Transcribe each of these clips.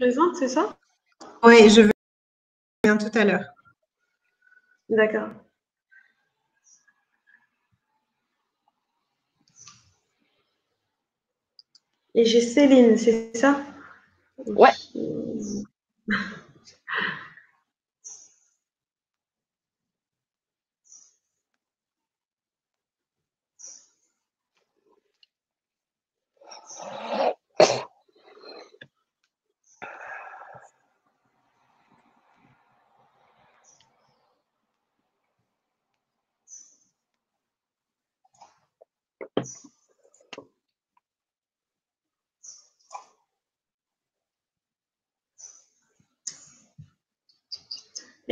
présente, c'est ça? Oui, je viens tout à l'heure. D'accord. Et j'ai Céline, c'est ça? Ouais.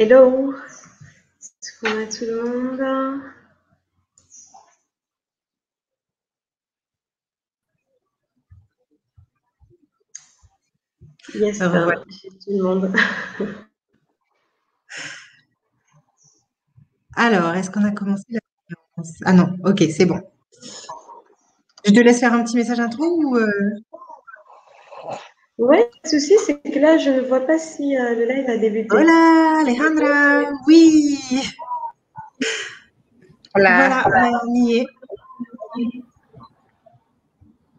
Hello, est-ce qu'on a tout le monde? Yes, Voilà. j'ai tout le monde. Alors, est-ce qu'on a commencé la conférence? Ah non, ok, c'est bon. Je te laisse faire un petit message intro ou Ouais, le souci, c'est que là, je ne vois pas si le live a débuté. Hola, Alejandra, oui. Hola. Voilà, on y est.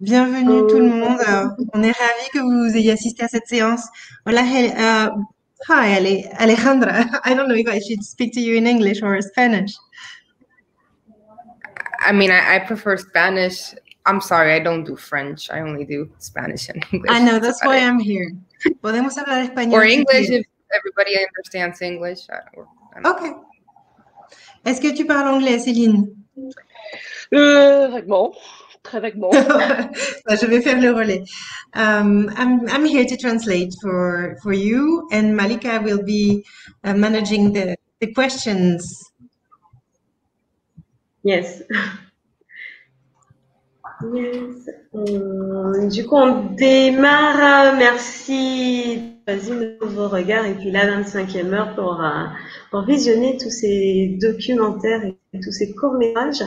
Bienvenue tout le monde. On est ravis que vous ayez assisté à cette séance. Hola, hi, Alejandra. I don't know if I should speak to you in English or Spanish. I mean, I prefer Spanish. I'm sorry, I don't do French. I only do Spanish and English. I know, that's why I'm here. Podemos hablar español. Or English if everybody understands English. Ok. Est-ce que tu parles anglais, Céline? Vaguement. Très vaguement. Je vais faire le relais. I'm here to translate for you, and Malika will be managing the questions. Yes. Yes. Du coup, on démarre. Merci. Vas-y, nouveau regard. Et puis la 25e heure pour visionner tous ces documentaires et tous ces courts-métrages.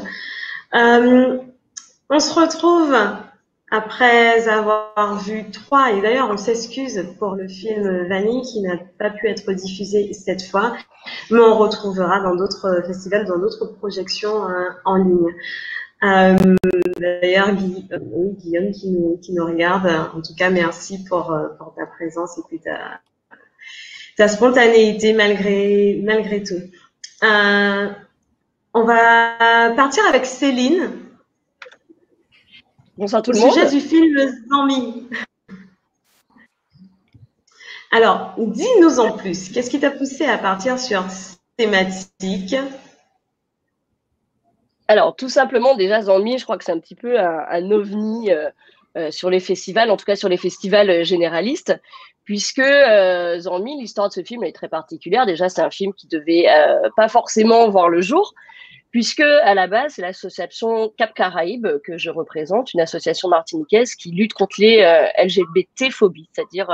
On se retrouve après avoir vu 3, et d'ailleurs on s'excuse pour le film Vanille qui n'a pas pu être diffusé cette fois, mais on retrouvera dans d'autres festivals, dans d'autres projections en ligne. D'ailleurs, Guillaume qui nous regarde, en tout cas merci pour ta présence et puis ta spontanéité malgré tout. On va partir avec Céline. Bonsoir tout le monde. Au sujet du film Zanmi. Alors, dis-nous en plus. Qu'est-ce qui t'a poussé à partir sur cette thématique? Alors, tout simplement, déjà, Zanmi, je crois que c'est un petit peu un ovni sur les festivals, en tout cas sur les festivals généralistes, puisque Zanmi, l'histoire de ce film est très particulière. Déjà, c'est un film qui devait pas forcément voir le jour, puisque à la base, c'est l'association Cap Caraïbes que je représente, une association martiniquaise qui lutte contre les LGBT-phobies, c'est-à-dire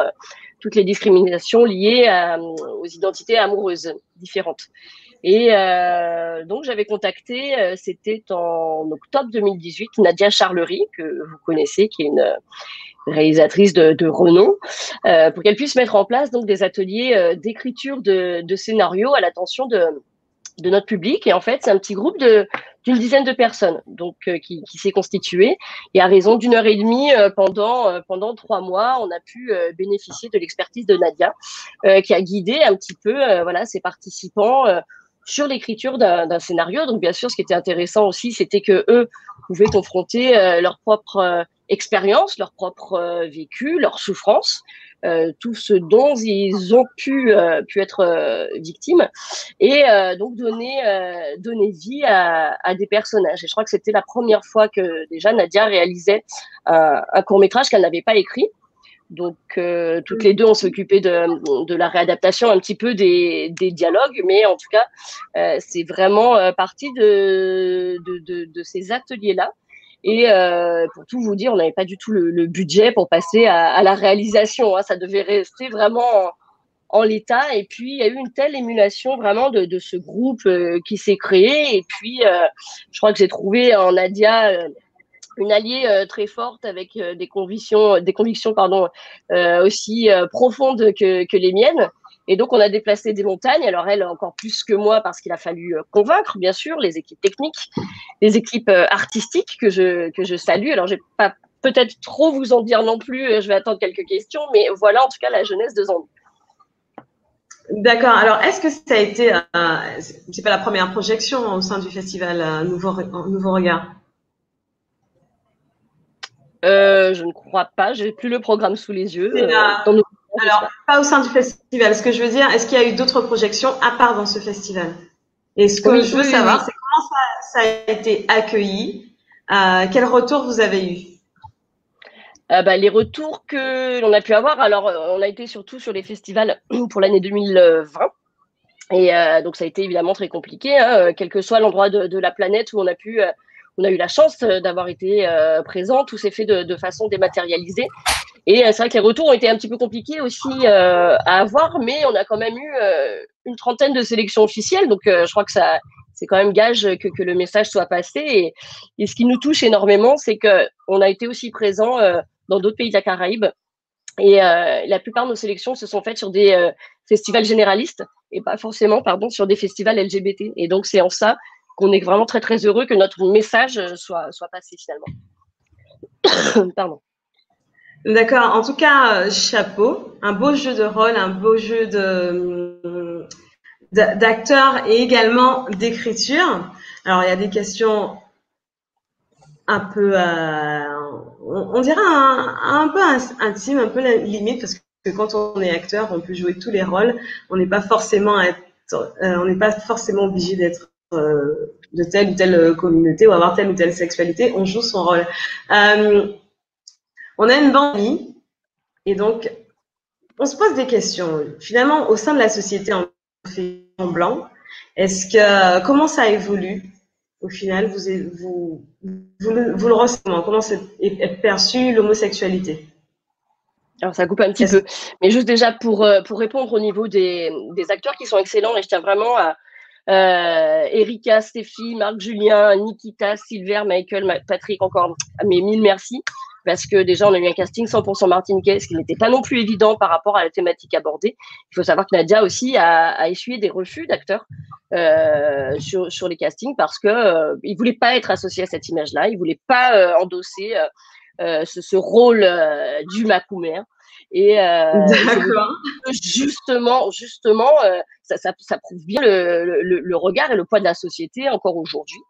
toutes les discriminations liées aux identités amoureuses différentes. Et donc, j'avais contacté, c'était en octobre 2018, Nadia Charlery, que vous connaissez, qui est une réalisatrice de renom, pour qu'elle puisse mettre en place donc des ateliers d'écriture de scénarios à l'attention de notre public. Et en fait, c'est un petit groupe d'une dizaine de personnes donc qui s'est constitué. Et à raison d'une heure et demie pendant 3 mois, on a pu bénéficier de l'expertise de Nadia, qui a guidé un petit peu voilà, ses participants sur l'écriture d'un scénario. Donc, bien sûr, ce qui était intéressant aussi, c'était que eux pouvaient confronter leur propre expérience, leur propre vécu, leur souffrance, tout ce dont ils ont pu être victimes, et donc donner vie à des personnages. Et je crois que c'était la première fois que déjà Nadia réalisait un court-métrage qu'elle n'avait pas écrit. Donc, toutes les deux, on s'occupait de la réadaptation un petit peu des dialogues, mais en tout cas, c'est vraiment partie de ces ateliers-là. Et pour tout vous dire, on n'avait pas du tout le budget pour passer à la réalisation. Hein. Ça devait rester vraiment en l'état. Et puis, il y a eu une telle émulation vraiment de ce groupe qui s'est créé. Et puis, je crois que j'ai trouvé en Nadia une alliée très forte avec des convictions pardon, aussi profondes que les miennes. Et donc, on a déplacé des montagnes. Alors, elle, encore plus que moi, parce qu'il a fallu convaincre, bien sûr, les équipes techniques, les équipes artistiques que je salue. Alors, je vais pas peut-être trop vous en dire non plus. Je vais attendre quelques questions. Mais voilà, en tout cas, la jeunesse de Zambi. D'accord. Alors, est-ce que ça a été, c'est pas la première projection au sein du festival Nouveau Regard? Je ne crois pas. J'ai plus le programme sous les yeux. Alors, pas au sein du festival. Ce que je veux dire, est-ce qu'il y a eu d'autres projections à part dans ce festival? Et ce que je veux savoir, c'est comment ça a été accueilli. Quel retour vous avez eu? Les retours que l'on a pu avoir, alors on a été surtout sur les festivals pour l'année 2020. Et donc, ça a été évidemment très compliqué, hein, quel que soit l'endroit de la planète où on a eu la chance d'avoir été présent. Tout s'est fait de façon dématérialisée. Et c'est vrai que les retours ont été un petit peu compliqués aussi à avoir, mais on a quand même eu une trentaine de sélections officielles. Donc, je crois que c'est quand même gage que le message soit passé. Et ce qui nous touche énormément, c'est qu'on a été aussi présent dans d'autres pays de la Caraïbe. Et la plupart de nos sélections se sont faites sur des festivals généralistes et pas forcément, sur des festivals LGBT. Et donc, c'est en ça qu'on est vraiment très, très heureux que notre message soit passé finalement. Pardon. D'accord. En tout cas, chapeau. Un beau jeu de rôle, un beau jeu d'acteur et également d'écriture. Alors, il y a des questions un peu, on dirait un peu intime, un peu limite, parce que quand on est acteur, on peut jouer tous les rôles. On n'est pas forcément obligé d'être de telle ou telle communauté ou avoir telle ou telle sexualité. On joue son rôle. On a une bande et donc on se pose des questions. Finalement, au sein de la société en fait en blanc, comment ça évolue au final, vous le ressentez comment est perçue l'homosexualité? Alors, ça coupe un petit peu. Mais juste déjà pour répondre au niveau des acteurs qui sont excellents, et je tiens vraiment à Erika, Stéphie, Marc, Julien, Nikita, Silver, Michael, Patrick, encore, mais mille merci. Parce que déjà, on a eu un casting 100% martiniquais, ce qui n'était pas non plus évident par rapport à la thématique abordée. Il faut savoir que Nadia aussi a essuyé des refus d'acteurs sur les castings parce que il voulait pas être associé à cette image-là, il voulait pas endosser ce rôle du Macoumer. Et justement, ça prouve bien le regard et le poids de la société encore aujourd'hui.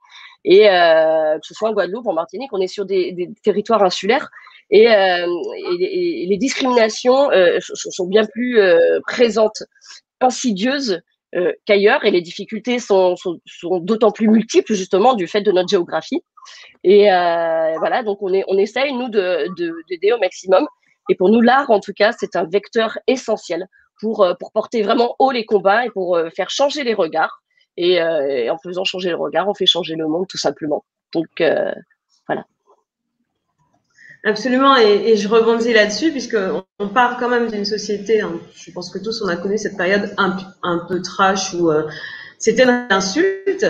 Et que ce soit en Guadeloupe, en Martinique, on est sur des territoires insulaires et les discriminations sont bien plus présentes, insidieuses qu'ailleurs, et les difficultés sont d'autant plus multiples justement du fait de notre géographie. Et voilà, donc on essaye nous d'aider au maximum. Et pour nous, l'art, en tout cas, c'est un vecteur essentiel pour porter vraiment haut les combats et pour faire changer les regards. Et en faisant changer le regard, on fait changer le monde, tout simplement. Donc, voilà. Absolument, et je rebondis là-dessus, puisqu'on part quand même d'une société, hein, je pense que tous on a connu cette période un peu trash où c'était une insulte.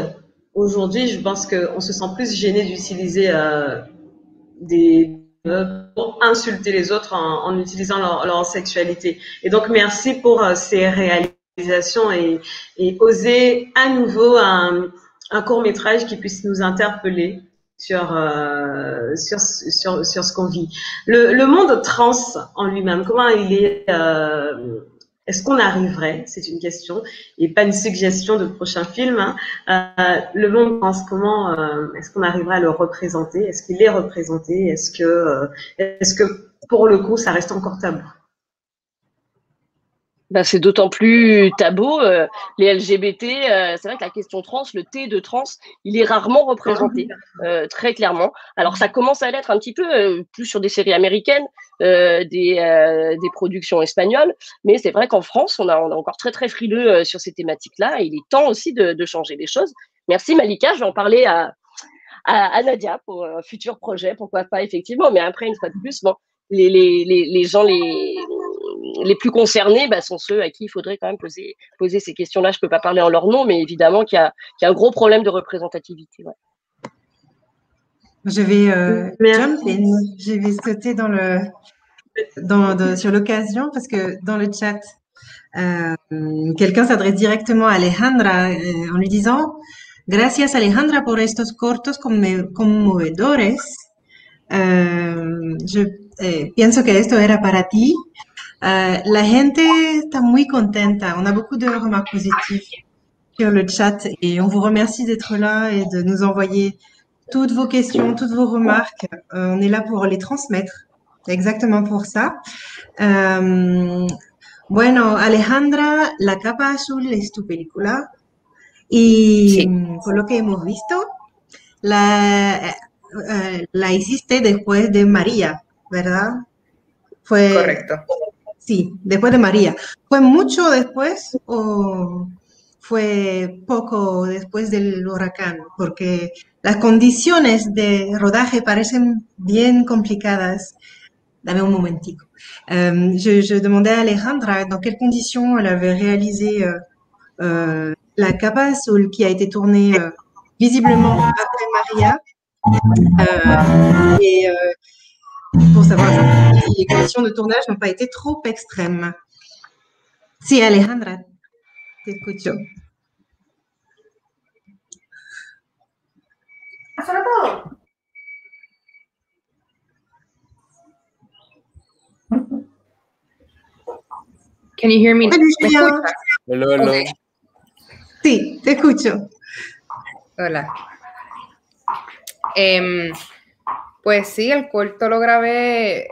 Aujourd'hui, je pense qu'on se sent plus gêné d'utiliser pour insulter les autres en utilisant leur sexualité. Et donc, merci pour ces réalisations et oser à nouveau un court-métrage qui puisse nous interpeller sur ce qu'on vit. Le monde trans en lui-même, comment il est est-ce qu'on arriverait, c'est une question, et pas une suggestion de prochain film, hein, le monde trans, comment est-ce qu'on arriverait à le représenter? Est-ce qu'il est représenté? Est-ce que pour le coup, ça reste encore tabou? C'est d'autant plus tabou. Les LGBT, c'est vrai que la question trans, le T de trans, il est rarement représenté, très clairement. Alors, ça commence à l'être un petit peu plus sur des séries américaines, des productions espagnoles, mais c'est vrai qu'en France, on a encore très, très frileux sur ces thématiques-là, et il est temps aussi de changer les choses. Merci Malika, je vais en parler à Nadia pour un futur projet, pourquoi pas, effectivement, mais après, une fois de plus, bon, les gens les plus concernés sont ceux à qui il faudrait quand même poser ces questions-là. Je ne peux pas parler en leur nom, mais évidemment qu'il y a un gros problème de représentativité. Ouais. Je vais jump Merci. in, je vais sauter sur l'occasion parce que dans le chat, quelqu'un s'adresse directement à Alejandra en lui disant Gracias Alejandra por estos cortos conmovedores. Yo pienso que esto era para ti. La gente está muy contenta. On a beaucoup de remarques positives sur le chat et on vous remercie d'être là et de nous envoyer toutes vos questions, toutes vos remarques. On est là pour les transmettre. C'est exactement pour ça. Bueno, Alejandra, La capa azul es tu película y Sí. por lo que hemos visto, la hiciste después de María, ¿verdad? Correcto. Sí, después de María. ¿Fue mucho después o fue poco después del huracán? Porque las condiciones de rodaje parecen bien complicadas. Dame un momentico. Je demandais à Alejandra dans quelles conditions elle avait réalisé La capa azul qui a été tournée visiblement après Maria. Et pour savoir si les conditions de tournage n'ont pas été trop extrêmes. Sí, Alejandra, te escucho. Can you hear me? Hola, ¿Me Julia. escuchas? Hello, hello. Ok. Sí, te escucho. Hola. Pues sí, el corto lo grabé,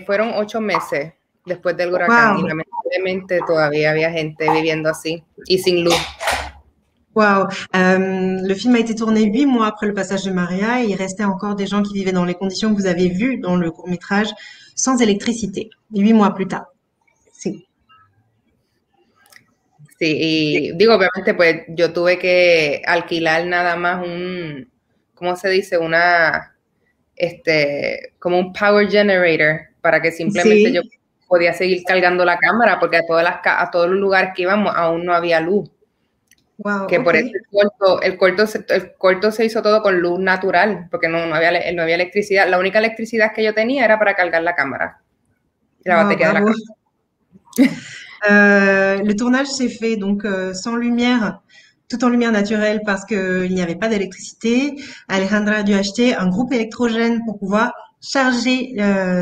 fueron 8 meses después del huracán. Wow. Y lamentablemente todavía había gente viviendo así y sin luz. Wow. Le film a été tourné 8 mois après le passage de Maria et il restait encore des gens qui vivaient dans les conditions que vous avez vues dans le court-métrage sans électricité. 8 mois plus tard. Sí. Sí, y digo, obviamente, pues yo tuve que alquilar nada más ¿cómo se dice? Como un power generator para que simplemente Sí. yo podía seguir cargando la cámara porque a todos los lugares que íbamos aún no había luz. Wow, Que por ok. eso el corto se hizo todo con luz natural porque no había electricidad. La única electricidad que yo tenía era para cargar la cámara. La Wow, batería de la bravo. cámara. Le tournage s'est fait donc sans lumière, tout en lumière naturelle parce qu'il n'y avait pas d'électricité. Alejandra a dû acheter un groupe électrogène pour pouvoir charger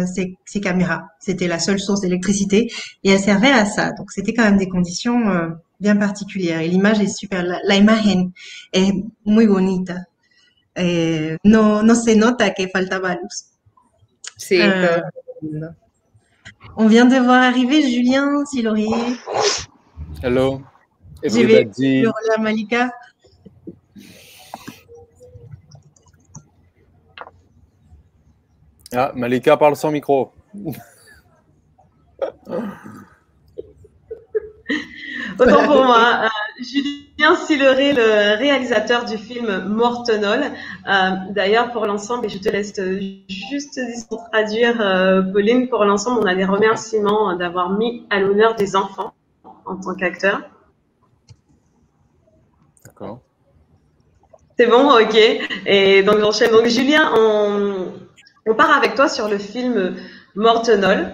ses caméras. C'était la seule source d'électricité et elle servait à ça. Donc c'était quand même des conditions bien particulières. Et l'image est super. La imagen es muy bonita. No se nota que faltaba luz. Sí, todo lindo. On vient de voir arriver Julien Silorier. Hello, Je vais everybody. le relais à Malika. Ah, Malika parle sans micro. Autant pour moi. Julien Silleray, le réalisateur du film Mortenol. D'ailleurs, pour l'ensemble, et je te laisse juste traduire, Pauline, pour l'ensemble, on a des remerciements d'avoir mis à l'honneur des enfants en tant qu'acteurs. D'accord. C'est bon, ok. Et donc j'enchaîne. Donc Julien, on part avec toi sur le film Mortenol.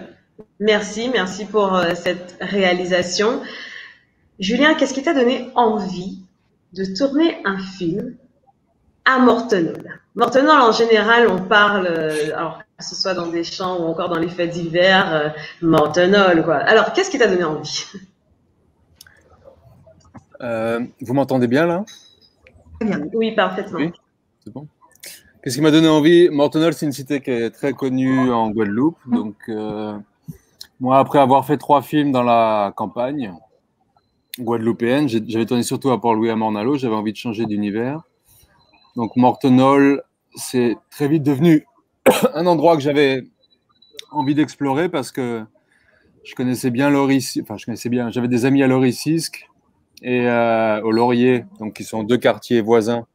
Merci pour cette réalisation. Julien, qu'est-ce qui t'a donné envie de tourner un film à Mortenol? Mortenol, en général, on parle, alors que ce soit dans des champs ou encore dans les faits divers, Mortenol, quoi. Alors, qu'est-ce qui t'a donné envie? Vous m'entendez bien là? Très bien. Oui, parfaitement. Oui, c'est bon. Qu'est-ce qui m'a donné envie? Mortenol, c'est une cité qui est très connue en Guadeloupe. Donc, moi, après avoir fait 3 films dans la campagne guadeloupéenne, j'avais tourné surtout à Port-Louis à Morne-à-l'Eau, j'avais envie de changer d'univers. Donc, Mortenol, c'est très vite devenu un endroit que j'avais envie d'explorer parce que je connaissais bien Loricisque, enfin, j'avais des amis à Loricisque et au Laurier, donc qui sont 2 quartiers voisins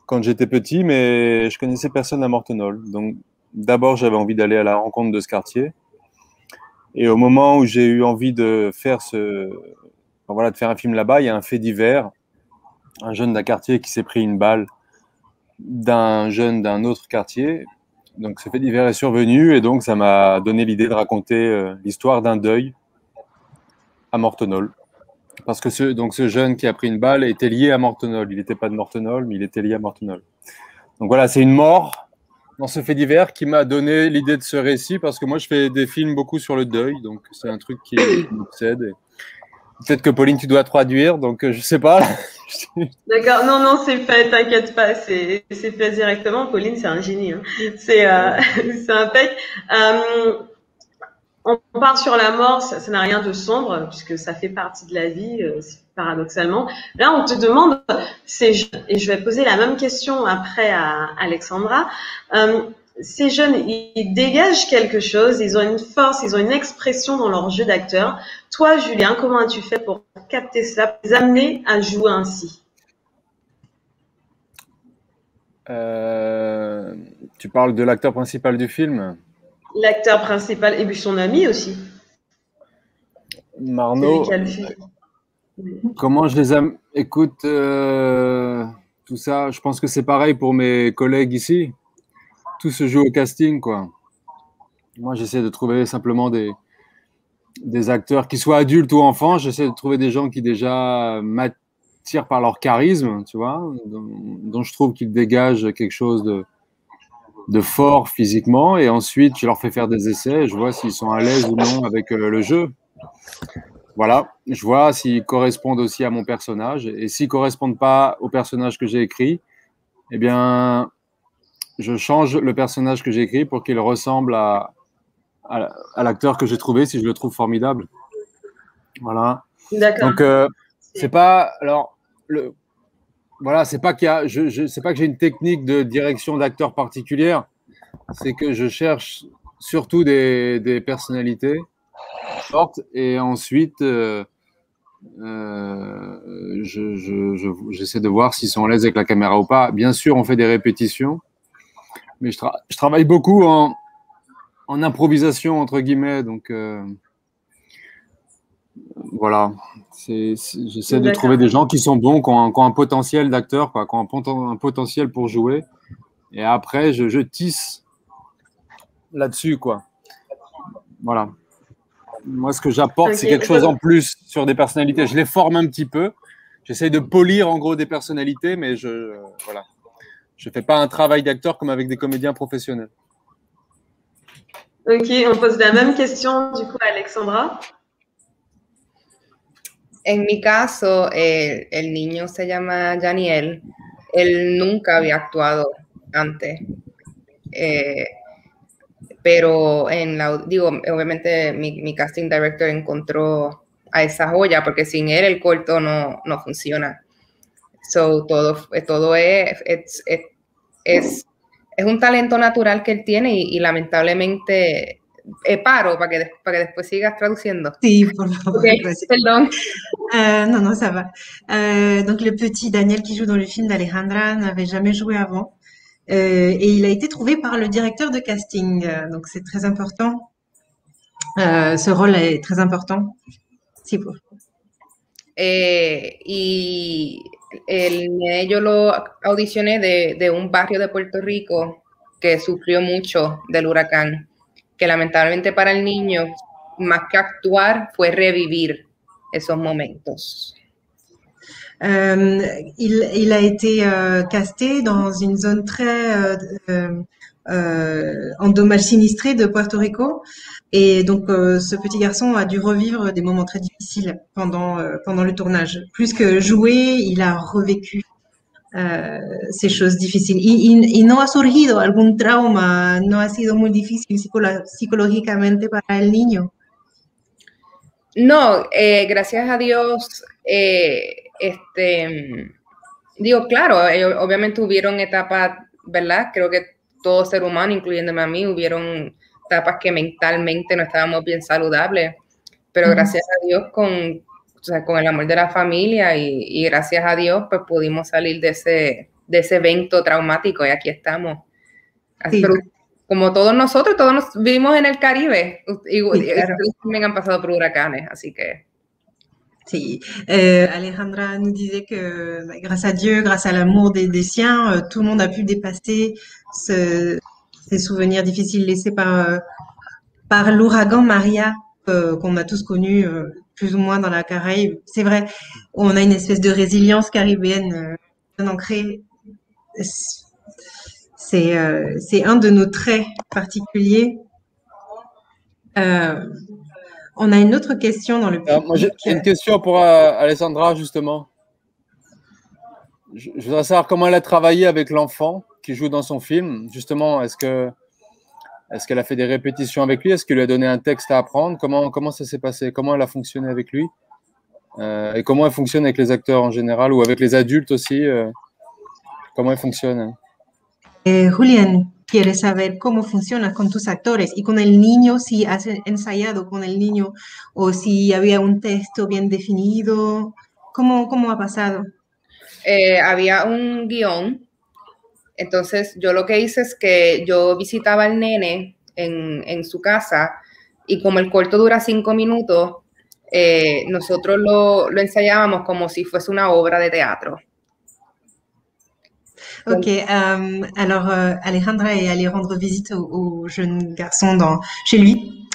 quand j'étais petit, mais je connaissais personne à Mortenol. Donc, d'abord, j'avais envie d'aller à la rencontre de ce quartier. Et au moment où j'ai eu envie de faire de faire un film là-bas, il y a un fait divers, un jeune d'un quartier qui s'est pris une balle d'un jeune d'un autre quartier. Donc ce fait divers est survenu et donc ça m'a donné l'idée de raconter l'histoire d'un deuil à Mortenol. Parce que ce jeune qui a pris une balle était lié à Mortenol. Il n'était pas de Mortenol, mais il était lié à Mortenol. Donc voilà, c'est une mort dans ce fait divers qui m'a donné l'idée de ce récit parce que moi je fais des films beaucoup sur le deuil, donc c'est un truc qui m'obsède. Peut-être que Pauline, tu dois traduire, donc je sais pas. D'accord, non, non, c'est fait, t'inquiète pas, c'est fait directement. Pauline, c'est un génie, hein. C'est c'est impec. On part sur la mort, ça n'a rien de sombre puisque ça fait partie de la vie, paradoxalement. Là, on te demande, et je vais poser la même question après à Alexandra. Ces jeunes, ils dégagent quelque chose, ils ont une force, ils ont une expression dans leur jeu d'acteur. Toi, Julien, comment as-tu fait pour capter cela, pour les amener à jouer ainsi? Tu parles de l'acteur principal du film? L'acteur principal et puis son ami aussi. Marno. Comment je les aime? Écoute, tout ça, je pense que c'est pareil pour mes collègues ici. Tout se joue au casting, quoi. Moi, j'essaie de trouver simplement des acteurs qui soient adultes ou enfants. J'essaie de trouver des gens qui déjà m'attirent par leur charisme, tu vois, dont je trouve qu'ils dégagent quelque chose de fort physiquement. Et ensuite, je leur fais faire des essais et je vois s'ils sont à l'aise ou non avec le jeu. Voilà, je vois s'ils correspondent aussi à mon personnage. Et s'ils ne correspondent pas au personnage que j'ai écrit, eh bien, je change le personnage que j'ai écrit pour qu'il ressemble à l'acteur que j'ai trouvé, si je le trouve formidable. Voilà. D'accord. Donc, c'est pas... Alors, voilà, c'est pas qu'il y a... c'est pas que j'ai une technique de direction d'acteur particulière. C'est que je cherche surtout des personnalités fortes et ensuite j'essaie de voir s'ils sont à l'aise avec la caméra ou pas. Bien sûr, on fait des répétitions, mais je travaille beaucoup en improvisation, entre guillemets. Donc, voilà. J'essaie de trouver des gens qui sont bons, qui ont un potentiel d'acteur, quoi, qui ont un potentiel pour jouer. Et après, je tisse là-dessus, quoi. Voilà. Moi, ce que j'apporte, c'est quelque chose en plus sur des personnalités. Je les forme un petit peu. J'essaie de polir, en gros, des personnalités, mais voilà. Je ne fais pas un travail d'acteur comme avec des comédiens professionnels. Ok, on pose la même question, du coup, à Alexandra. En mi caso, el niño se llama Janiel. Él nunca había actuado antes. Pero obviamente mi casting director encontró a esa joya porque sin él el corto no funciona. So, todo es un talento natural que él tiene y lamentablemente paro para que después sigas traduciendo. Sí, por favor. Okay, perdón. Non, ça va. Donc le petit Daniel qui joue dans le film d'Alejandra n'avait jamais joué avant. Et il a été trouvé par le directeur de casting. Donc c'est très important. Ce rôle est très important. Sí, por favor. Y yo lo audicioné de un barrio de Puerto Rico que sufrió mucho del huracán, que lamentablemente para el niño, más que actuar, fue revivir esos momentos. Il a été casté dans une zone très endommagée, sinistrée de Puerto Rico. Et donc, ce petit garçon a dû revivre des moments très difficiles pendant le tournage. Plus que jouer, il a revécu ces choses difficiles. Y no ha surgido algún trauma, no ha sido muy difícil psicológicamente para el niño. No, gracias a Dios, claro, obviamente hubieron etapas, ¿verdad? Creo que todo ser humano, incluyéndome a mí, hubieron etapas que mentalmente no estábamos bien saludables, pero gracias a Dios con el amor de la familia y gracias a Dios pues pudimos salir de ese evento traumático y aquí estamos. Así, sí. Pero como todos nosotros vivimos en el Caribe y claro. Ustedes también han pasado por huracanes, así que... Si. Alejandra nous disait que grâce à Dieu, grâce à l'amour des siens, tout le monde a pu dépasser ces souvenirs difficiles laissés par l'ouragan Maria qu'on a tous connu plus ou moins dans la Caraïbe. C'est vrai, on a une espèce de résilience caribéenne bien ancrée. C'est un de nos traits particuliers. On a une autre question dans le public. Moi, j'ai une question pour Alessandra, justement. Je voudrais savoir comment elle a travaillé avec l'enfant qui joue dans son film. Justement, est-ce qu'elle a fait des répétitions avec lui? Est-ce qu'elle lui a donné un texte à apprendre? Comment ça s'est passé? Comment elle a fonctionné avec lui? Et comment elle fonctionne avec les acteurs en général ou avec les adultes aussi? Comment elle fonctionne? Julián quiere saber cómo funcionas con tus actores y con el niño, si has ensayado con el niño o si había un texto bien definido. ¿Cómo ha pasado? Había un guión. Entonces, yo lo que hice es que yo visitaba al nene en su casa y como el corto dura 5 minutos, nosotros lo ensayábamos como si fuese una obra de teatro. Ok, alors Alejandra est allée rendre visite au jeune garçon chez lui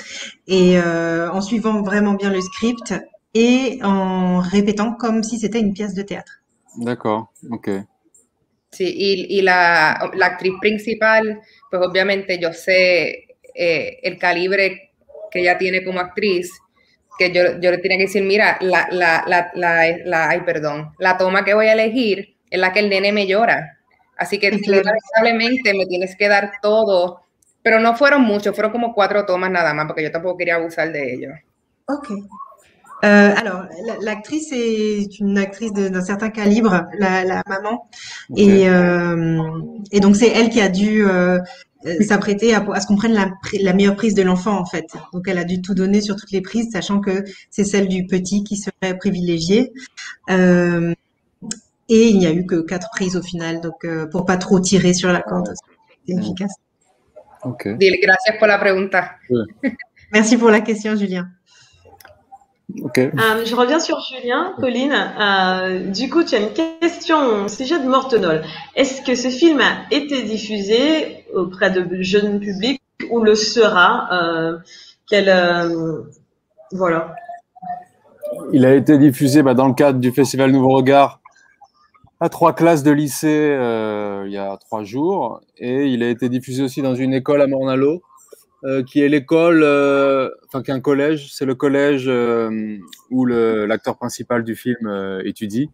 et en suivant vraiment bien le script et en répétant comme si c'était une pièce de théâtre. D'accord, ok. Sí, y la actriz principal, pues obviamente yo sé el calibre que ella tiene como actriz, que yo le tenía que decir, mira, ay, perdón, la toma que voy a elegir es la que el nene me llora. Así que tú, lamentablemente me tienes que dar todo, pero no fueron muchos, fueron como 4 tomas nada más, porque yo tampoco quería abusar de ellos. Ok. Alors, l'actrice est une actrice d'un certain calibre, la maman, okay. Et donc c'est elle qui a dû s'apprêter à ce qu'on prenne la meilleure prise de l'enfant en fait. Donc elle a dû tout donner sur toutes les prises, sachant que c'est celle du petit qui serait privilégiée. Et il n'y a eu que 4 prises au final, donc pour pas trop tirer sur la corde, c'est efficace. Okay. Gracias por la pregunta. Merci pour la question, Julien. Okay. Je reviens sur Julien, Pauline. Du coup, tu as une question au sujet de Mortenol. Est-ce que ce film a été diffusé auprès de jeunes publics ou le sera voilà. Il a été diffusé dans le cadre du Festival Nouveau Regard à 3 classes de lycée il y a 3 jours. Et il a été diffusé aussi dans une école à Morne-à-l'Eau. Qui est l'école, qui est un collège, c'est le collège où l'acteur principal du film étudie.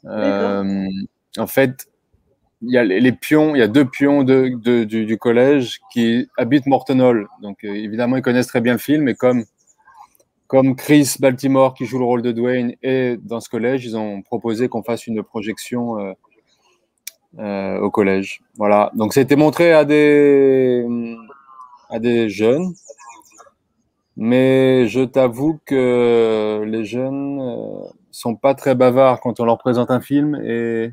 En fait, il y a les pions, il y a 2 pions du collège qui habitent Mortenol. Donc évidemment, ils connaissent très bien le film, et comme Chris Baltimore, qui joue le rôle de Dwayne, est dans ce collège, ils ont proposé qu'on fasse une projection au collège. Voilà. Donc ça a été montré à des jeunes, mais je t'avoue que les jeunes sont pas très bavards quand on leur présente un film, et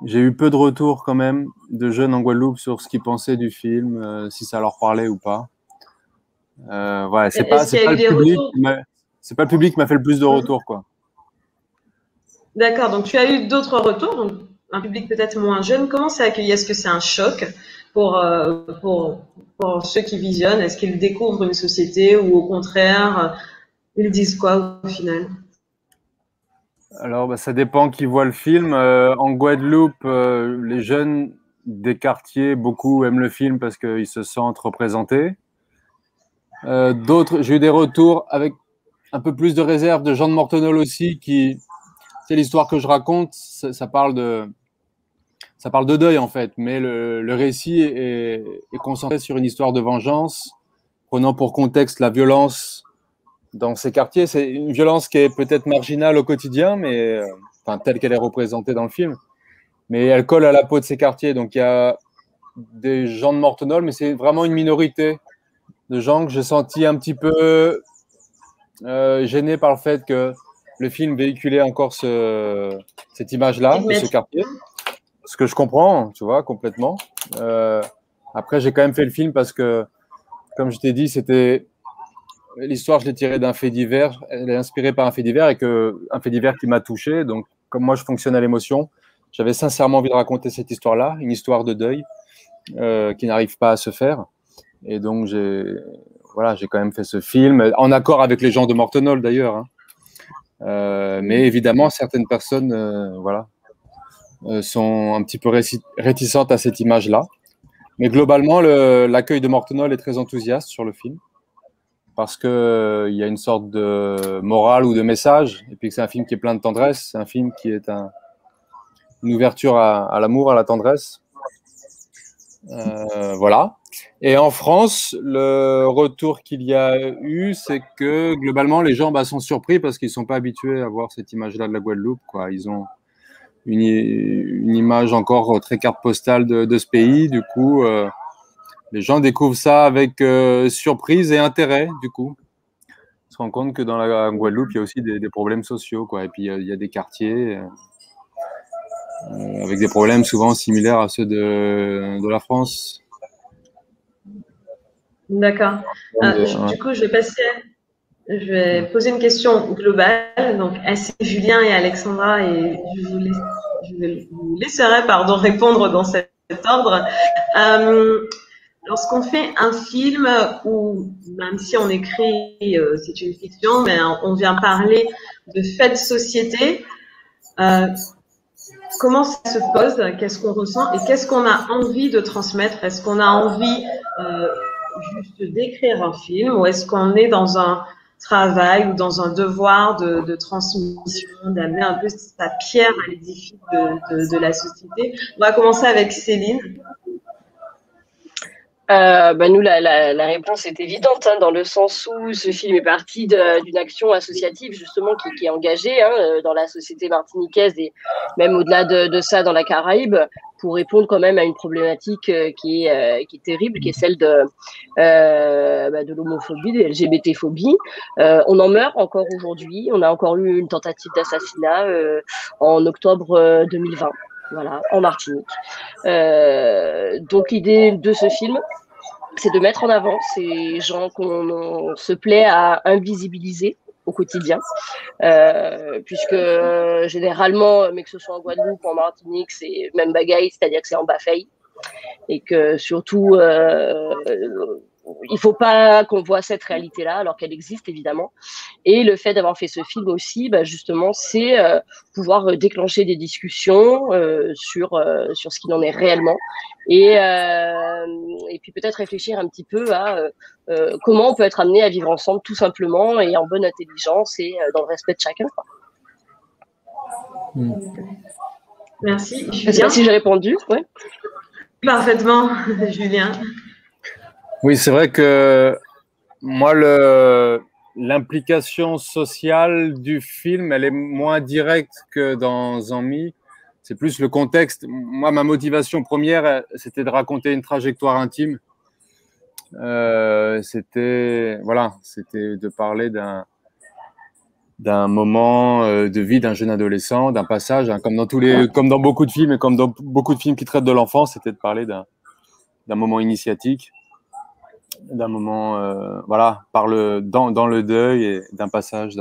j'ai eu peu de retours quand même de jeunes en Guadeloupe sur ce qu'ils pensaient du film, si ça leur parlait ou pas. Voilà, c'est pas le public qui m'a fait le plus de retours, quoi. D'accord, donc tu as eu d'autres retours, donc un public peut-être moins jeune. Comment c'est accueilli? Est-ce que c'est un choc pour ceux qui visionnent? Est-ce qu'ils découvrent une société, ou au contraire, ils disent quoi au final? Alors, ça dépend qui voit le film. En Guadeloupe, les jeunes des quartiers, beaucoup aiment le film parce qu'ils se sentent représentés. D'autres, j'ai eu des retours avec un peu plus de réserve de gens de Mortenol aussi, c'est l'histoire que je raconte, ça parle de deuil en fait, mais le récit est concentré sur une histoire de vengeance, prenant pour contexte la violence dans ces quartiers. C'est une violence qui est peut-être marginale au quotidien, mais telle qu'elle est représentée dans le film, mais elle colle à la peau de ces quartiers. Donc il y a des gens de Mortenol, mais c'est vraiment une minorité de gens que j'ai senti un petit peu gênés par le fait que le film véhiculait encore cette image-là de ce quartier. Ce que je comprends, tu vois, complètement. Après, j'ai quand même fait le film parce que, comme je t'ai dit, c'était l'histoire, je l'ai tirée d'un fait divers. Elle est inspirée par un fait divers et un fait divers qui m'a touché. Donc, comme moi, je fonctionne à l'émotion, j'avais sincèrement envie de raconter cette histoire-là, une histoire de deuil qui n'arrive pas à se faire. Et donc, j'ai quand même fait ce film, en accord avec les gens de Mortenol d'ailleurs. Hein. Mais évidemment, certaines personnes sont un petit peu réticentes à cette image-là. Mais globalement, l'accueil de Mortenol est très enthousiaste sur le film parce qu'il y a une sorte de morale ou de message, et puis que c'est un film qui est plein de tendresse, c'est un film qui est une ouverture à l'amour, à la tendresse. Voilà. Et en France, le retour qu'il y a eu, c'est que globalement, les gens sont surpris parce qu'ils ne sont pas habitués à voir cette image-là de la Guadeloupe, quoi. Ils ont une image encore très carte postale de ce pays. Du coup, les gens découvrent ça avec surprise et intérêt, du coup. Ils se rendent compte que dans la Guadeloupe, il y a aussi des problèmes sociaux, quoi. Et puis, il y a des quartiers avec des problèmes souvent similaires à ceux de la France. D'accord. Du coup, je vais poser une question globale, donc assez Julien et Alexandra, et je vous laisserai répondre dans cet ordre. Lorsqu'on fait un film où, même si on écrit, c'est une fiction, mais on vient parler de faits de société, comment ça se pose, qu'est-ce qu'on ressent et qu'est-ce qu'on a envie de transmettre? Est-ce qu'on a envie juste d'écrire un film ou est-ce qu'on est dans un travail ou dans un devoir de transmission, d'amener un peu sa pierre à l'édifice de la société? On va commencer avec Céline. Nous, la réponse est évidente, hein, dans le sens où ce film est parti d'une action associative justement qui est engagée dans la société martiniquaise et même au-delà de ça dans la Caraïbe, pour répondre quand même à une problématique qui est terrible, qui est celle de l'homophobie, de LGBT-phobie. On en meurt encore aujourd'hui. On a encore eu une tentative d'assassinat en octobre 2020. Voilà, en Martinique. Donc l'idée de ce film, c'est de mettre en avant ces gens qu'on se plaît à invisibiliser au quotidien, puisque généralement, mais que ce soit en Guadeloupe, en Martinique, c'est même bagaille, c'est-à-dire que c'est en bafeille, et que surtout, il faut pas qu'on voit cette réalité-là, alors qu'elle existe évidemment. Et le fait d'avoir fait ce film aussi, justement, c'est pouvoir déclencher des discussions sur ce qu'il en est réellement, et puis peut-être réfléchir un petit peu à comment on peut être amené à vivre ensemble tout simplement et en bonne intelligence et dans le respect de chacun, quoi. Merci. Je ne sais pas si j'ai répondu. Ouais. Parfaitement, Julien. Oui, c'est vrai que moi, l'implication sociale du film, elle est moins directe que dans Zanmi. C'est plus le contexte. Moi, ma motivation première, c'était de raconter une trajectoire intime. C'était de parler d'un moment de vie d'un jeune adolescent, d'un passage, hein, comme dans beaucoup de films et comme dans beaucoup de films qui traitent de l'enfance, c'était de parler d'un moment initiatique, d'un moment dans le deuil et d'un passage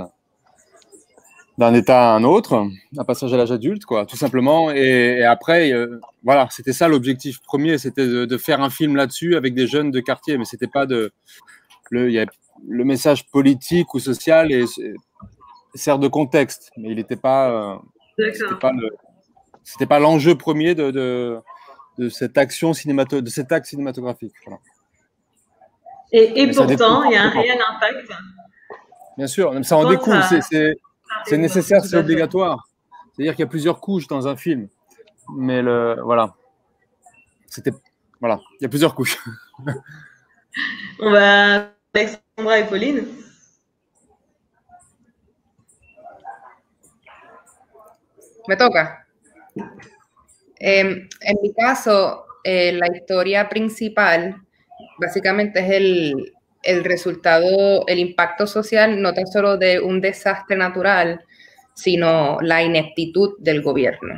d'un état à un autre, un passage à l'âge adulte, quoi, tout simplement. Et après, c'était ça l'objectif premier, c'était de faire un film là-dessus avec des jeunes de quartier, mais c'était pas le message politique ou social sert de contexte, mais il n'était pas, c'était pas l'enjeu premier de cette action de cet acte cinématographique. Voilà. Et pourtant, il y a un réel impact. Bien sûr, ça en découle, c'est nécessaire, c'est obligatoire. C'est-à-dire qu'il y a plusieurs couches dans un film, mais il y a plusieurs couches. On va Alexandra et Pauline. Me toca. En mi caso, la historia principal básicamente es el resultado, el impacto social, no tan solo de un desastre natural, sino la ineptitud del gobierno.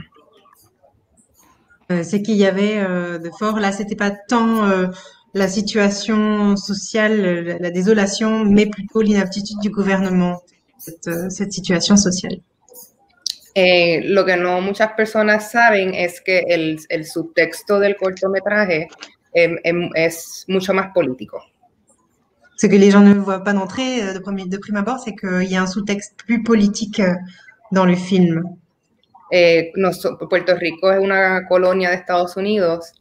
C'est qu'il y avait de fort, là, c'était pas tant la situation sociale, la désolation, mais plutôt l'inaptitude du gouvernement, cette situation sociale. Lo que no muchas personas saben es que el subtexto del cortometraje es mucho más político. Ce que les gens ne voient pas d'entrée de prime abord, c'est qu'il y a un sous-texte plus politique dans le film. Puerto Rico es una colonia de Estados Unidos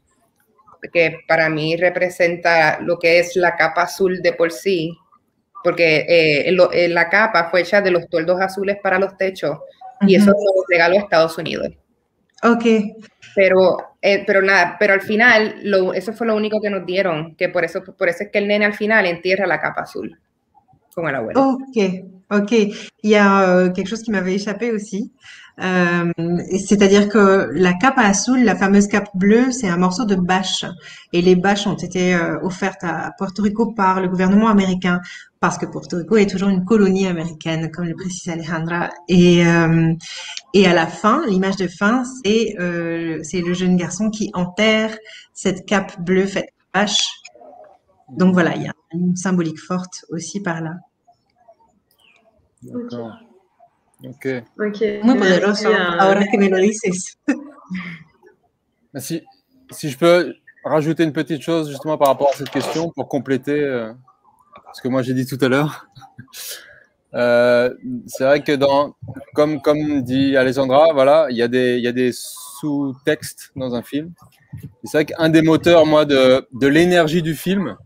que para mí representa lo que es la capa azul de por sí, porque la capa fue hecha de los toldos azules para los techos y eso lo regaló Estados Unidos. Ok. Pero nada, pero al final eso fue lo único que nos dieron, que por eso es que el nene al final entierra la capa azul con el abuelo. Ok. Il y a quelque chose qui m'avait échappé aussi. C'est-à-dire que la cape azul, la fameuse cape bleue, c'est un morceau de bâche. Et les bâches ont été offertes à Porto Rico par le gouvernement américain, parce que Porto Rico est toujours une colonie américaine, comme le précise Alejandra. Et à la fin, l'image de fin, c'est le jeune garçon qui enterre cette cape bleue faite de bâche. Donc voilà, il y a une symbolique forte aussi par là. D'accord. Ok. Muy poderoso, ahora que me lo dices. Si je peux rajouter une petite chose justement par rapport à cette question pour compléter ce que moi j'ai dit tout à l'heure. C'est vrai que comme dit Alessandra, voilà, il y a des sous-textes dans un film. C'est vrai qu'un des moteurs, moi, de l'énergie du film,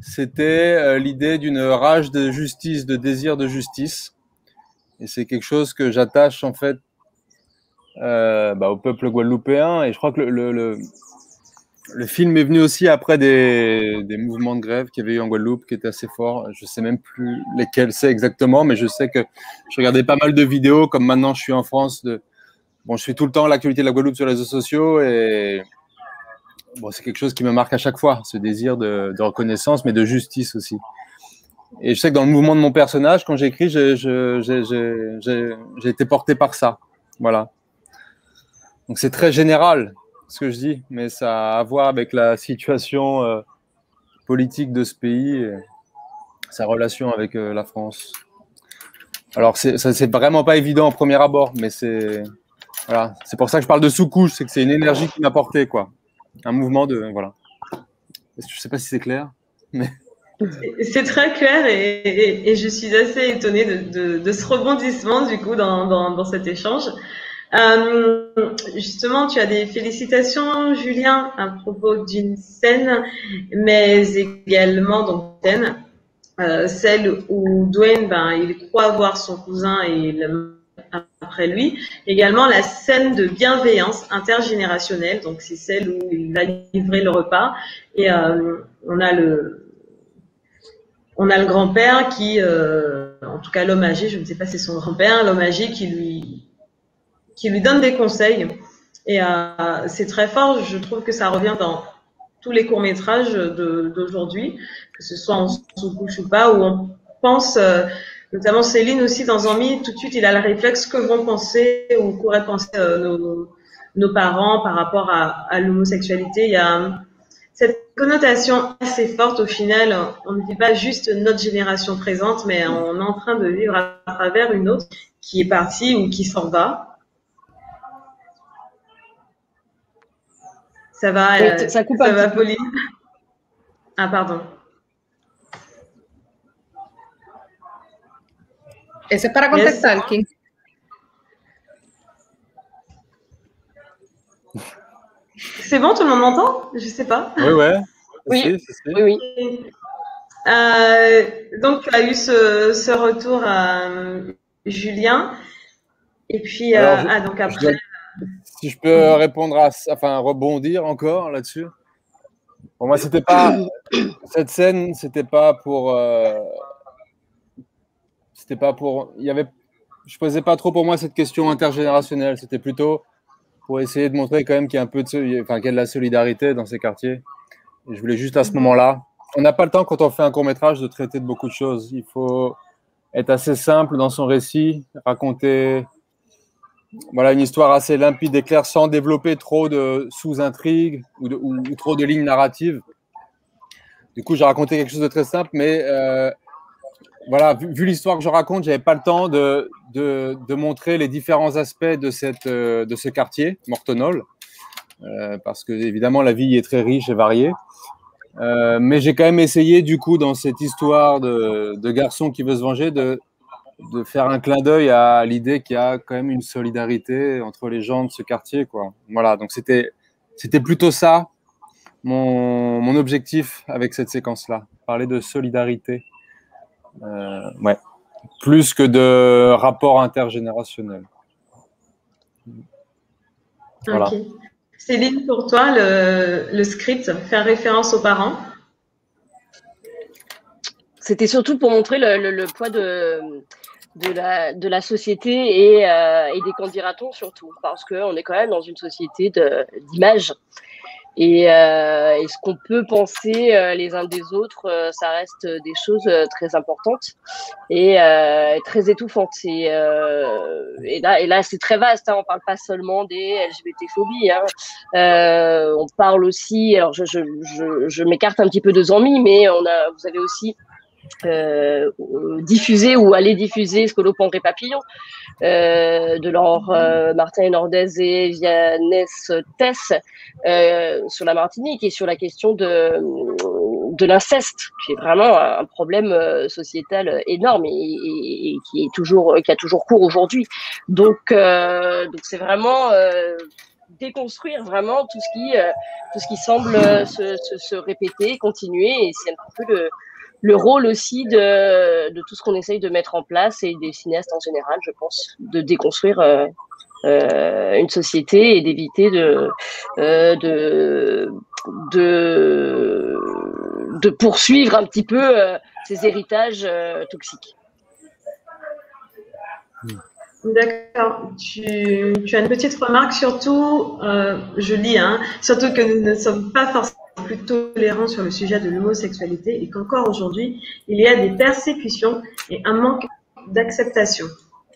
c'était l'idée d'une rage de justice, de désir de justice. Et c'est quelque chose que j'attache en fait au peuple guadeloupéen. Et je crois que le film est venu aussi après des mouvements de grève qu'il y avait eu en Guadeloupe qui étaient assez forts. Je ne sais même plus lesquels c'est exactement, mais je sais que je regardais pas mal de vidéos, comme maintenant je suis en France. Je suis tout le temps à l'actualité de la Guadeloupe sur les réseaux sociaux et c'est quelque chose qui me marque à chaque fois, ce désir de reconnaissance, mais de justice aussi. Et je sais que dans le mouvement de mon personnage, quand j'écris, j'ai été porté par ça. Voilà. Donc c'est très général ce que je dis, mais ça a à voir avec la situation politique de ce pays et sa relation avec la France. Alors c'est vraiment pas évident au premier abord, mais c'est pour ça que je parle de sous-couche, c'est que c'est une énergie qui m'a porté, quoi. Un mouvement de voilà. Je sais pas si c'est clair, mais c'est très clair et je suis assez étonnée de ce rebondissement du coup dans cet échange. Justement, tu as des félicitations, Julien, à propos d'une scène, mais également donc celle où Dwayne, il croit voir son cousin et le après lui. Également la scène de bienveillance intergénérationnelle, donc c'est celle où il va livrer le repas et on a le grand-père qui, en tout cas l'homme âgé, je ne sais pas si c'est son grand-père, l'homme âgé qui lui donne des conseils. Et c'est très fort, je trouve que ça revient dans tous les courts-métrages d'aujourd'hui, que ce soit en sous-couche ou pas, où on pense, notamment Céline aussi dans Zanmi, tout de suite il a le réflexe que vont penser ou qu'auraient pensé nos parents par rapport à l'homosexualité. Il y a cette connotation assez forte au final, on ne vit pas juste notre génération présente, mais on est en train de vivre à travers une autre qui est partie ou qui s'en va. Ça va, ça coupe ça va, Pauline. Ah, pardon. Ese es para contestar, Yes. King. C'est bon, tout le monde m'entend? Je sais pas. Oui. Donc, tu as eu ce retour à Julien. Et puis, donc après. Si je peux répondre rebondir encore là-dessus. Pour moi, c'était pas cette scène, c'était pas pour. Je posais pas trop pour moi cette question intergénérationnelle. C'était plutôt pour essayer de montrer quand même qu'il y a qu'il y a de la solidarité dans ces quartiers. Et je voulais juste à ce moment-là. On n'a pas le temps quand on fait un court-métrage de traiter de beaucoup de choses. Il faut être assez simple dans son récit, raconter une histoire assez limpide et claire sans développer trop de sous-intrigues ou trop de lignes narratives. Du coup, j'ai raconté quelque chose de très simple, mais voilà, vu l'histoire que je raconte, j'avais pas le temps de montrer les différents aspects de ce quartier, Mortonol, parce que évidemment la vie est très riche et variée. Mais j'ai quand même essayé, du coup, dans cette histoire de garçon qui veut se venger, de faire un clin d'œil à l'idée qu'il y a quand même une solidarité entre les gens de ce quartier, quoi. Voilà, donc c'était plutôt ça mon objectif avec cette séquence-là, parler de solidarité, ouais, plus que de rapport intergénérationnel. Voilà. Ok. Céline, pour toi, le script, faire référence aux parents? C'était surtout pour montrer le poids de la société et des candidatons surtout, parce qu'on est quand même dans une société d'image. Et ce qu'on peut penser les uns des autres, ça reste des choses très importantes et très étouffantes. Et là, c'est très vaste. Hein, on parle pas seulement des LGBT-phobies. Hein. On parle aussi. Alors, je m'écarte un petit peu de Zanmi, mais vous avez aussi diffusé ou aller diffuser Scolo Pangré Papillon de Laure Martin Nordez et Vianney Tess sur la Martinique et sur la question de l'inceste, qui est vraiment un problème sociétal énorme et qui a toujours cours aujourd'hui. Donc c'est vraiment déconstruire vraiment tout ce qui semble se répéter, continuer, et c'est un peu le rôle aussi de tout ce qu'on essaye de mettre en place et des cinéastes en général, je pense, de déconstruire une société et d'éviter de poursuivre un petit peu ces héritages toxiques. D'accord. Tu as une petite remarque, surtout, je lis, hein, surtout que nous ne sommes pas forcément plus tolérants sur le sujet de l'homosexualité et qu'encore aujourd'hui, il y a des persécutions et un manque d'acceptation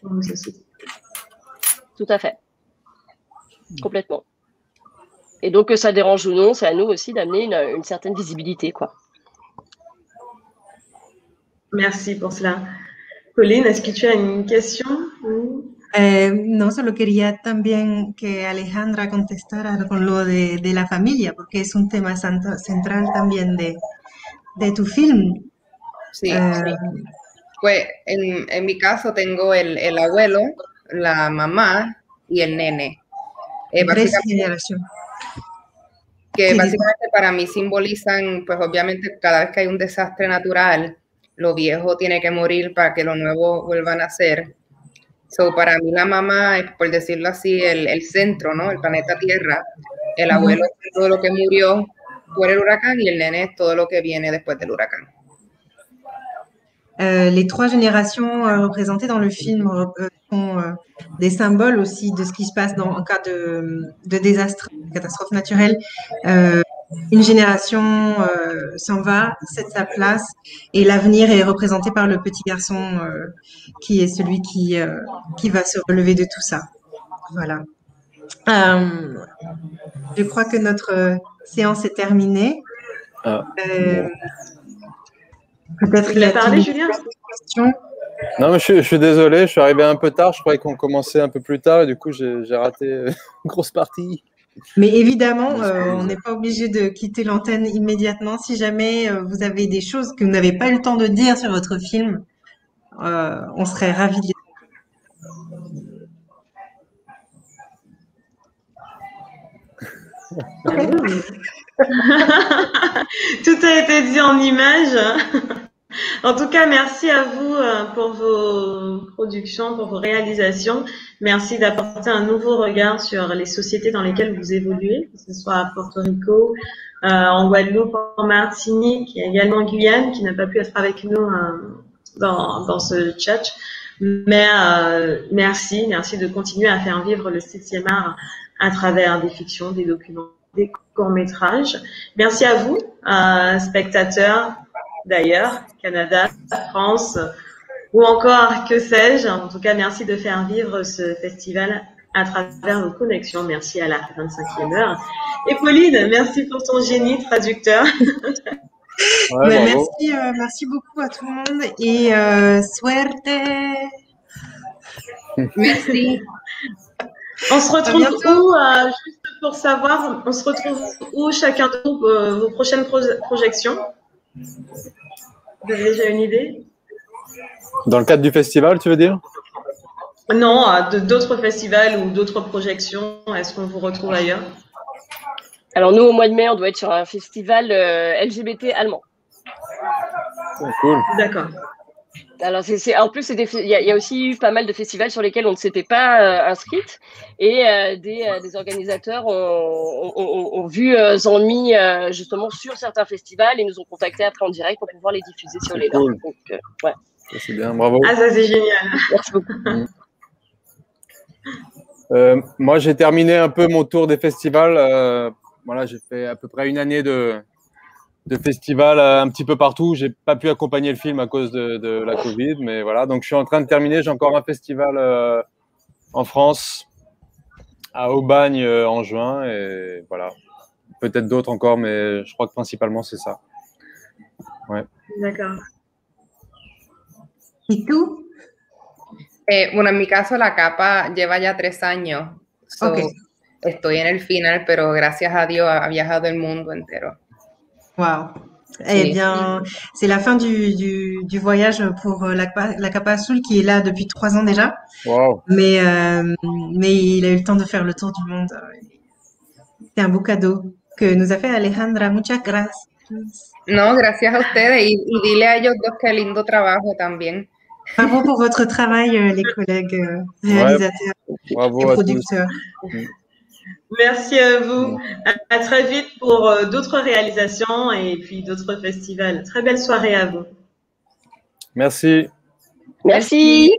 dans nos sociétés. Tout à fait. Complètement. Et donc, que ça dérange ou non, c'est à nous aussi d'amener une certaine visibilité, quoi. Merci pour cela. Colline, est-ce que tu as une question? No, solo quería también que Alejandra contestara con lo de la familia, porque es un tema central también de tu film. Sí, sí. Pues en mi caso tengo el abuelo, la mamá y el nene. Básicamente para mí simbolizan, pues obviamente cada vez que hay un desastre natural, lo viejo tiene que morir para que lo nuevo vuelva a nacer. So, para mí la mamá es, por decirlo así, el centro, ¿no? El planeta Tierra. El abuelo es todo lo que murió por el huracán y el nene es todo lo que viene después del huracán. Les trois générations représentées dans le film sont des symboles aussi de ce qui se passe en cas de désastre, de catastrophe naturelle. Une génération s'en va, cède sa place, et l'avenir est représenté par le petit garçon qui est celui qui va se relever de tout ça. Voilà. Je crois que notre séance est terminée. Peut-être qu'il y a parlé, Julien? Questions. Non, mais je suis désolé, je suis arrivé un peu tard. Je croyais qu'on commençait un peu plus tard et du coup, j'ai raté une grosse partie. Mais évidemment, on n'est pas obligé de quitter l'antenne immédiatement. Si jamais vous avez des choses que vous n'avez pas eu le temps de dire sur votre film, on serait ravis de les... Tout a été dit en images. En tout cas, merci à vous pour vos productions, pour vos réalisations. Merci d'apporter un nouveau regard sur les sociétés dans lesquelles vous évoluez, que ce soit à Porto Rico, en Guadeloupe, en Martinique, et également en Guyane, qui n'a pas pu être avec nous dans ce chat. Mais merci de continuer à faire vivre le 7e art à travers des fictions, des documents, des courts-métrages. Merci à vous, spectateurs d'ailleurs, Canada, France, ou encore que sais-je. En tout cas, merci de faire vivre ce festival à travers vos connexions. Merci à la 25e heure. Et Pauline, merci pour ton génie traducteur. Ouais, Mais bravo. merci beaucoup à tout le monde et suerte. Merci. On se À retrouve bientôt. où, juste pour savoir, on se retrouve où chacun de vous, vos prochaines projections? Vous avez déjà une idée? Dans le cadre du festival, tu veux dire? Non, d'autres festivals ou d'autres projections, est-ce qu'on vous retrouve ailleurs? Alors nous, au mois de mai, on doit être sur un festival LGBT allemand. Oh, cool. D'accord. Alors en plus, il y a aussi eu pas mal de festivals sur lesquels on ne s'était pas inscrite et des organisateurs ont vu Zanmi justement sur certains festivals et nous ont contactés après en direct pour pouvoir les diffuser sur les leurs. Cool. Donc, ouais. Ça, c'est bien, bravo. Ah, ça c'est génial. Merci beaucoup. Moi, j'ai terminé un peu mon tour des festivals. Voilà, j'ai fait à peu près une année de festival un petit peu partout. J'ai pas pu accompagner le film à cause de la Covid, mais voilà. Donc, je suis en train de terminer. J'ai encore un festival en France, à Aubagne en juin, et voilà. Peut-être d'autres encore, mais je crois que principalement c'est ça. Ouais. D'accord. ¿Y tú? Bueno, en mi caso la capa lleva ya 3 años. So, Ok. estoy en el final, pero gracias a Dios ha viajado el mundo entero. Wow. Eh Sí. bien, c'est la fin du voyage pour la Capa Azul qui est là depuis 3 ans déjà. Wow. Mais il a eu le temps de faire le tour du monde. C'est un beau cadeau que nous a fait Alejandra. Muchas gracias. No, gracias a ustedes y dile a ellos dos qué lindo trabajo también. Bravo pour votre travail, les collègues réalisateurs Bravo et à tous. producteurs. Merci à vous. À très vite pour d'autres réalisations et puis d'autres festivals. Très belle soirée à vous. Merci. Merci.